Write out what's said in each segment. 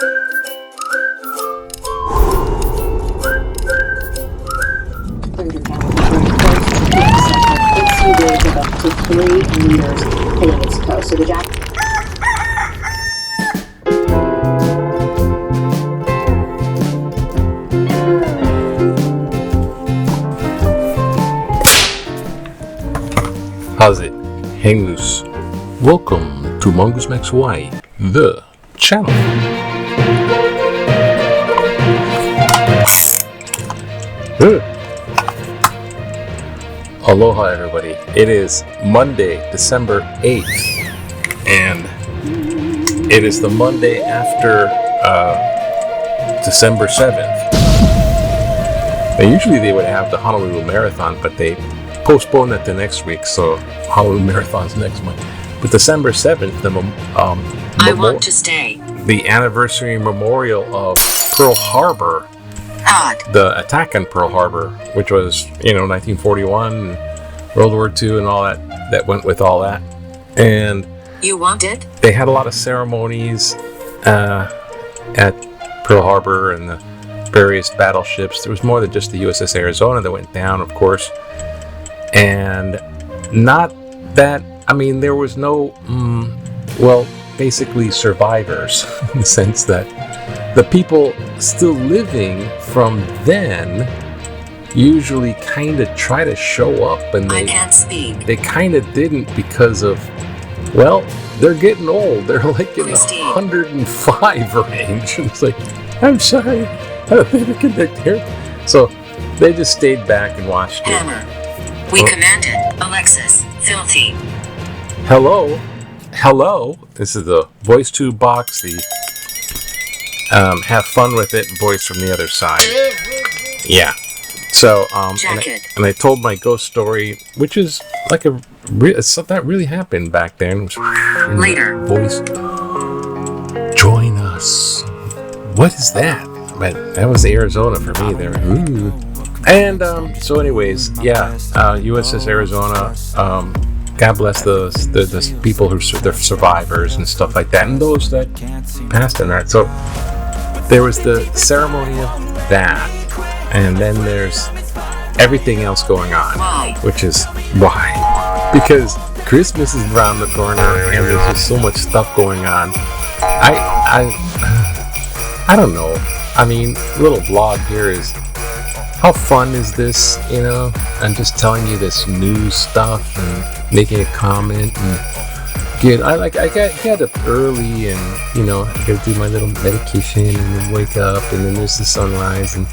Waves of up to 3 meters hitting its coast. So the jack. How's it? Hang loose. Welcome to Mongoose Max Hawaii, the channel. Aloha, everybody. It is Monday, December 8th, and it is the Monday after December 7th. Now, usually they would have the Honolulu Marathon, but they postponed it to next week, so Honolulu Marathon's next month. But December 7th, I want to stay. The anniversary memorial of Pearl Harbor. The attack on Pearl Harbor, which was, 1941, and World War II and all that went with all that. And you want it? They had a lot of ceremonies at Pearl Harbor and the various battleships. There was more than just the USS Arizona that went down, of course. And not that, there was no, basically survivors, in the sense that the people still living from then usually kind of try to show up, and I can't speak. They kind of didn't because of, they're getting old. They're like in the 105 range. It's like, I'm sorry, I don't think I can get here. So they just stayed back and watched it. Hammer. We commanded Alexis, filthy. Hello. This is the voice tube box, the have fun with it voice from the other side. Yeah. So, and I told my ghost story, which is like something that really happened back then. Later. Voice. Join us. What is that? But that was Arizona for me there. Ooh. And, so anyways, USS Arizona, God bless the people the survivors and stuff like that, and those that passed in that. So there was the ceremony of that, and then there's everything else going on. Why? Which is why? Because Christmas is around the corner, and there's just so much stuff going on. I don't know. Little blog here is, how fun is this? I'm just telling you this news stuff and making a comment and I get up early and I gotta do my little medication and then wake up and then there's the sunrise and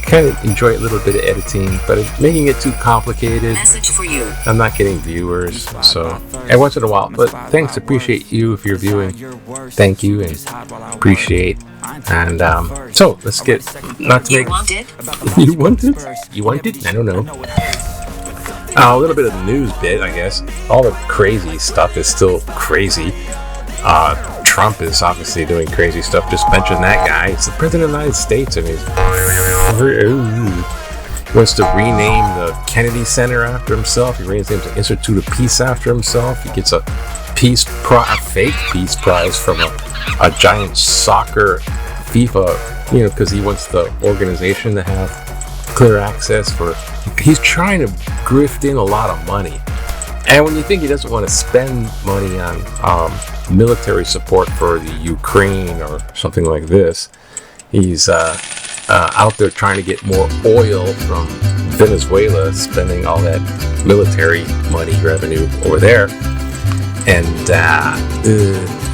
kind of enjoy a little bit of editing, but making it too complicated. Message for you. I'm not getting viewers, so every once in a while. But thanks, appreciate you if you're viewing. Thank you and appreciate. And so let's get not to make. You want it? You want it? You want it? I don't know. A little bit of the news bit, I guess. All the crazy stuff is still crazy. Trump is obviously doing crazy stuff. Just mention that guy. It's the president of the United States, and he wants to rename the Kennedy Center after himself. He renames the Institute of Peace after himself. He gets a fake peace prize from a giant soccer FIFA, because he wants the organization to have clear access for. He's trying to grift in a lot of money. And when you think he doesn't want to spend money on military support for the Ukraine or something like this, he's out there trying to get more oil from Venezuela, spending all that military money revenue over there. And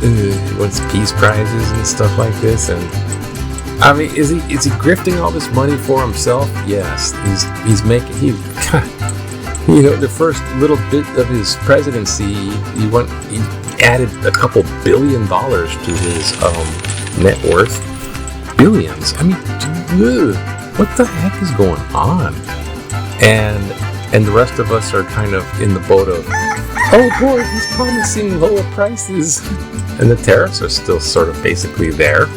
he wants peace prizes and stuff like this. And is he grifting all this money for himself? Yes, he's making the first little bit of his presidency, he added a couple $1 billion to his net worth. Billions. What the heck is going on? And the rest of us are kind of in the boat of, oh boy, he's promising lower prices, and the tariffs are still sort of basically there,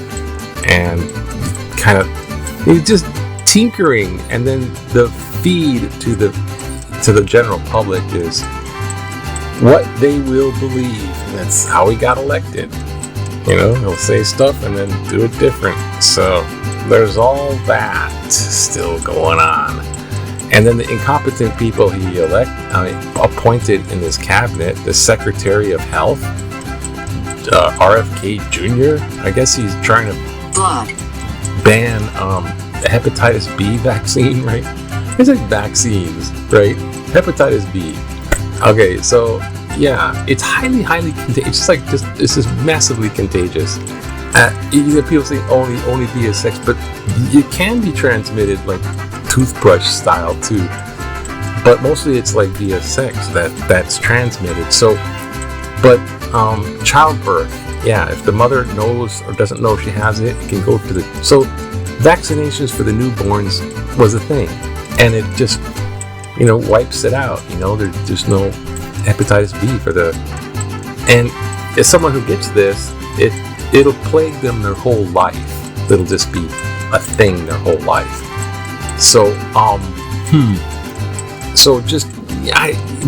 and kind of he's just tinkering, and then the feed to the general public is what they will believe. And that's how he got elected. He'll say stuff and then do it different. So there's all that still going on. And then the incompetent people he appointed in his cabinet, the Secretary of Health, RFK Jr., I guess he's trying to ban the hepatitis B vaccine, right? It's like vaccines, right? Hepatitis B. Okay, so yeah, it's highly contagious. This is massively contagious. People say only via sex, but it can be transmitted like toothbrush style too. But mostly it's like via sex that's transmitted. So, but childbirth, yeah, if the mother knows or doesn't know she has it, it can go to the. So, vaccinations for the newborns was a thing, and it just wipes it out. There's no hepatitis B for the. And as someone who gets this, it'll plague them their whole life. It'll just be a thing their whole life. So So just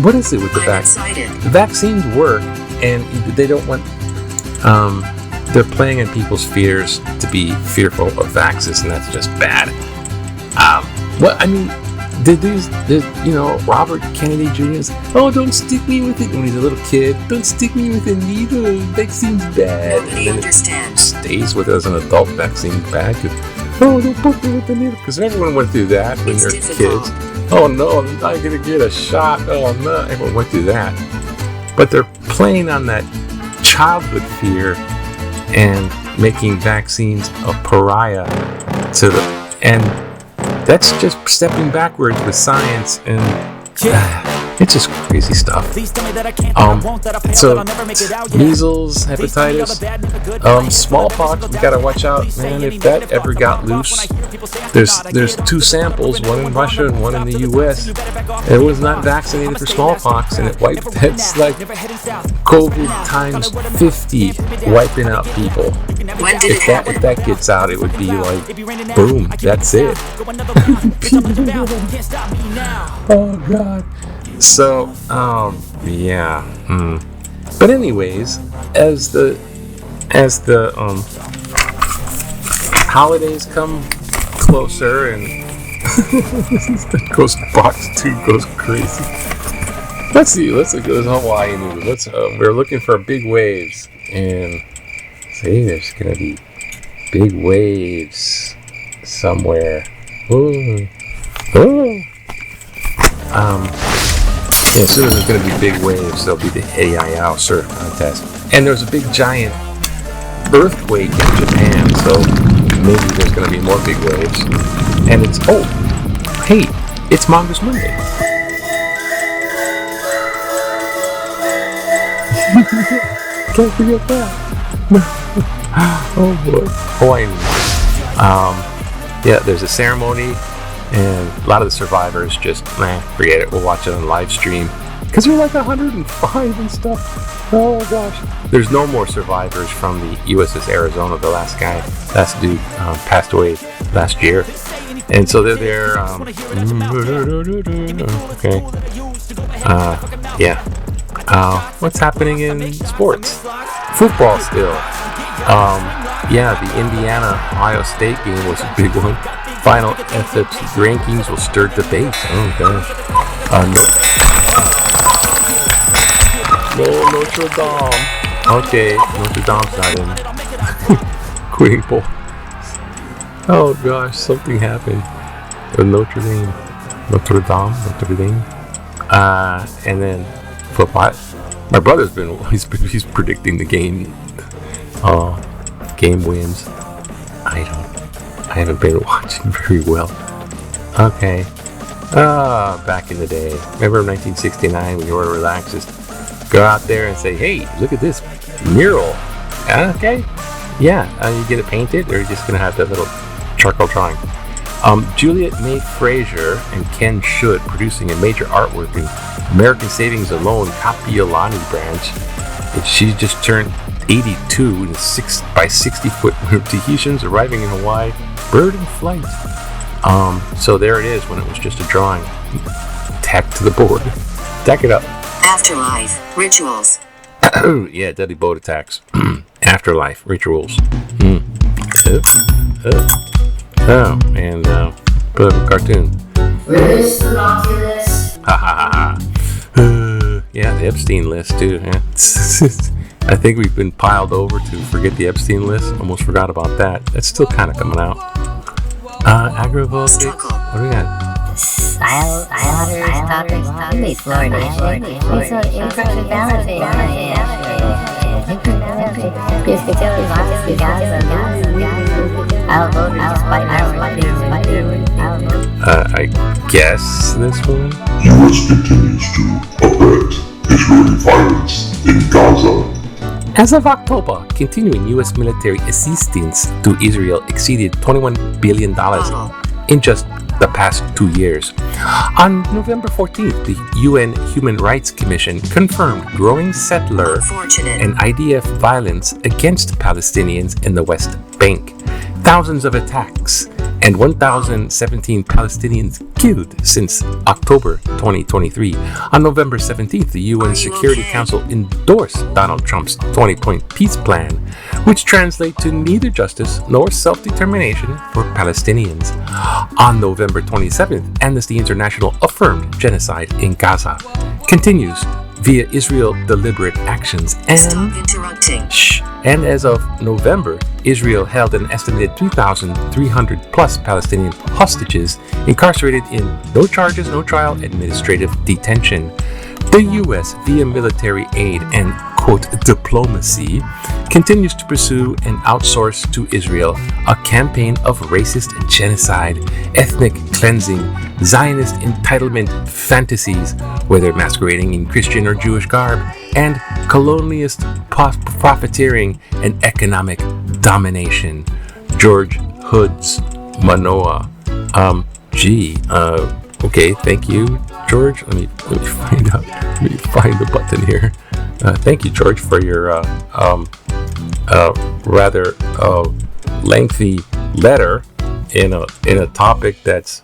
what is it with the vaccine? The vaccines work, and they don't want. They're playing in people's fears to be fearful of vaccines, and that's just bad. Robert Kennedy Jr. said, "Oh, don't stick me with it." When he's a little kid, "Don't stick me with a needle. Vaccine's bad." Nobody understands. Stays with us as an adult. Vaccine's bad. Oh, don't put me with the needle, because everyone went through that when they're kids. Oh no, I'm not gonna get a shot. Oh no, everyone went through that. But they're playing on that childhood fear and making vaccines a pariah and that's just stepping backwards with science, and it's just crazy stuff. So measles, hepatitis, smallpox, we gotta watch out, man. If that ever got loose, there's 2 samples, one in Russia and one in the US. It was not vaccinated for smallpox, and it wiped. That's like COVID times 50, wiping out people. If that gets out, it would be like, boom, that's it. Oh God. So, yeah. But anyways, as the holidays come closer, and Ghost Box 2 goes crazy. Let's look at this Hawaii news. We're looking for big waves, and there's gonna be big waves somewhere. Ooh. As soon as there's going to be big waves, there'll be the AIO surf contest. And there's a big giant earthquake in Japan, so maybe there's going to be more big waves. And it's Mongoose Monday. Can't forget that. Oh boy. Hawaii. There's a ceremony. And a lot of the survivors just, forget it, we'll watch it on live stream. Because they're like 105 and stuff. Oh gosh. There's no more survivors from the USS Arizona. The last dude passed away last year. And so they're there. Okay. What's happening in sports? Football still. The Indiana-Ohio State game was a big one. Final FFC rankings will stir debate. Oh gosh. No Notre Dame. Okay, Notre Dame's not in. Quitting poll. Oh gosh, something happened. Notre Dame. And then football. My brother's he's predicting the game. Game wins. I haven't been watching very well. Okay. Back in the day. Remember 1969 when you were relaxed? Just go out there and say, "Hey, look at this mural." Okay. Yeah. You get it painted, or you're just going to have that little charcoal drawing. Juliet May Frazier and Ken Should producing a major artwork in American Savings alone Kapiolani branch. And she just turned 82 in 6 by 60 foot Tahitians arriving in Hawaii, bird in flight. So there it is when it was just a drawing. Tacked to the board. Tack it up. Afterlife rituals. Yeah, deadly boat attacks. Afterlife rituals. Oh, and put up a cartoon. Where's the Oculus? Ha ha ha ha. Yeah, the Epstein list too. Yeah. I think we've been piled over to forget the Epstein list. Almost forgot about that. That's still kind of coming out. Agrivoltaic. What do we got? Islanders topics. Maybe Florida. It's an impressive balance. Just to tell us honestly, Gaza. I'll vote despite I guess this one? U.S. continues to abet Israeli violence in Gaza. As of October, continuing U.S. military assistance to Israel exceeded $21 billion in just the past 2 years. On November 14th, the UN Human Rights Commission confirmed growing settler and IDF violence against Palestinians in the West Bank. Thousands of attacks and 1,017 Palestinians killed since October 2023. On November 17th, the UN Security Council endorsed Donald Trump's 20-point peace plan, which translates to neither justice nor self-determination for Palestinians. On November 27th, Amnesty International affirmed genocide in Gaza continues via Israel deliberate actions and as of November, Israel held an estimated 3,300 plus Palestinian hostages incarcerated in no charges, no trial, administrative detention. The U.S., via military aid and quote diplomacy, continues to pursue and outsource to Israel a campaign of racist genocide, ethnic cleansing, Zionist entitlement fantasies, whether masquerading in Christian or Jewish garb, and colonialist profiteering and economic domination. George Hood's Manoa. Okay, thank you, George. Let me find out. Let me find the button here. Thank you, George, for your rather lengthy letter in a topic that's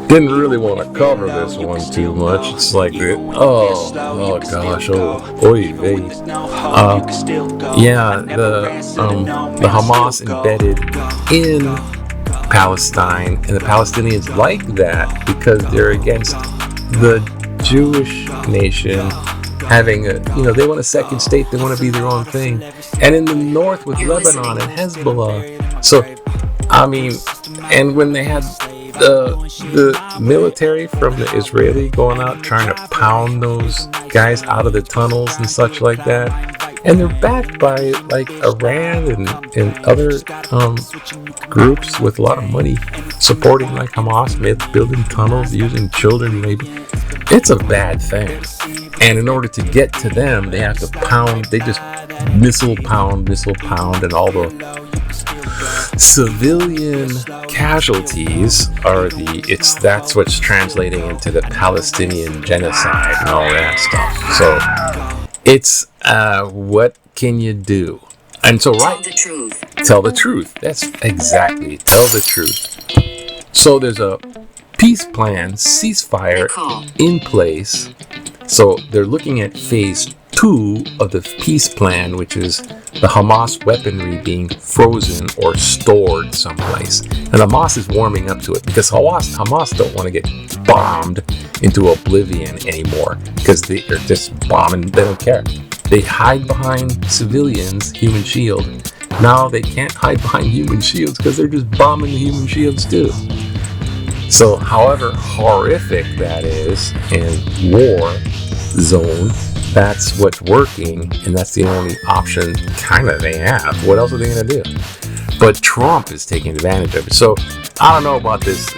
didn't really want to cover this one too much. It's like oh gosh, oy vey. The Hamas embedded in Palestine, and the Palestinians like that because they're against the Jewish nation having they want a second state, they want to be their own thing. And in the north with Lebanon and Hezbollah. So, I mean, and when they had the military from the Israeli going out trying to pound those guys out of the tunnels and such like that, and they're backed by like Iran and other groups with a lot of money supporting like Hamas, building tunnels using children maybe. It's a bad thing. And in order to get to them, they have to pound. They just missile pound, and all the civilian casualties are that's what's translating into the Palestinian genocide and all that stuff. So it's what can you do? And so tell the truth. That's exactly, tell the truth. So there's a peace plan, ceasefire in place. So they're looking at phase 2 of the peace plan, which is the Hamas weaponry being frozen or stored someplace. And Hamas is warming up to it because Hamas don't want to get bombed into oblivion anymore because they're just bombing. They don't care. They hide behind civilians, human shield. Now they can't hide behind human shields because they're just bombing the human shields too. So however horrific that is in war zone, that's what's working, and that's the only option kind of they have. What else are they going to do? But Trump is taking advantage of it. So I don't know about this,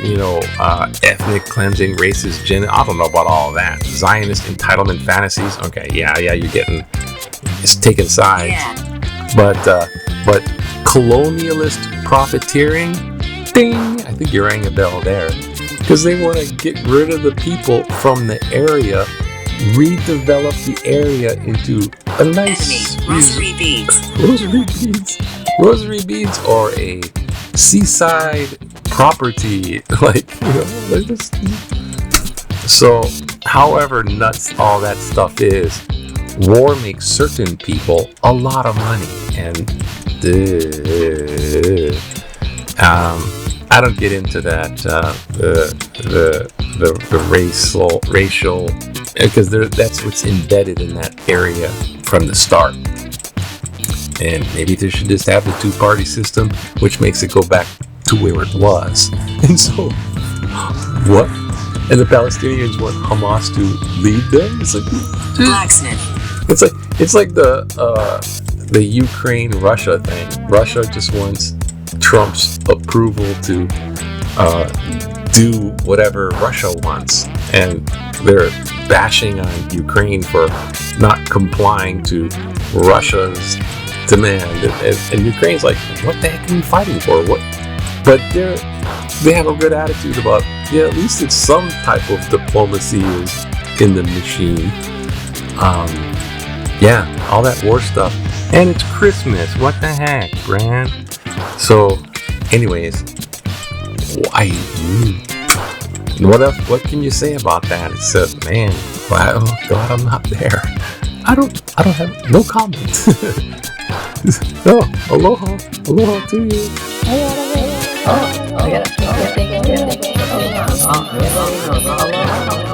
ethnic cleansing, racist, I don't know about all of that. Zionist entitlement fantasies. Okay, yeah, it's taking sides. Yeah. But colonialist profiteering, ding, I think you rang a bell there. Because they want to get rid of the people from the area, redevelop the area into a nice rosary beads. Rosary beads or a seaside property, So however nuts all that stuff is, war makes certain people a lot of money, and I don't get into that the racial because that's what's embedded in that area from the start. And maybe they should just have the two-party system, which makes it go back to where it was. And so, what? And the Palestinians want Hamas to lead them? It's like, Blacksmith. It's like the Ukraine-Russia thing. Russia just wants Trump's approval to do whatever Russia wants, and they're bashing on Ukraine for not complying to Russia's demand. And Ukraine's like, what the heck are we fighting for? What? But they have a good attitude about, yeah, at least it's some type of diplomacy is in the machine. Yeah, all that war stuff. And it's Christmas. What the heck, Brand? So, anyways, what else? What can you say about that? It's man, wow, God, I'm not there. I don't have no comment. No, aloha to you. Oh, I gotta think.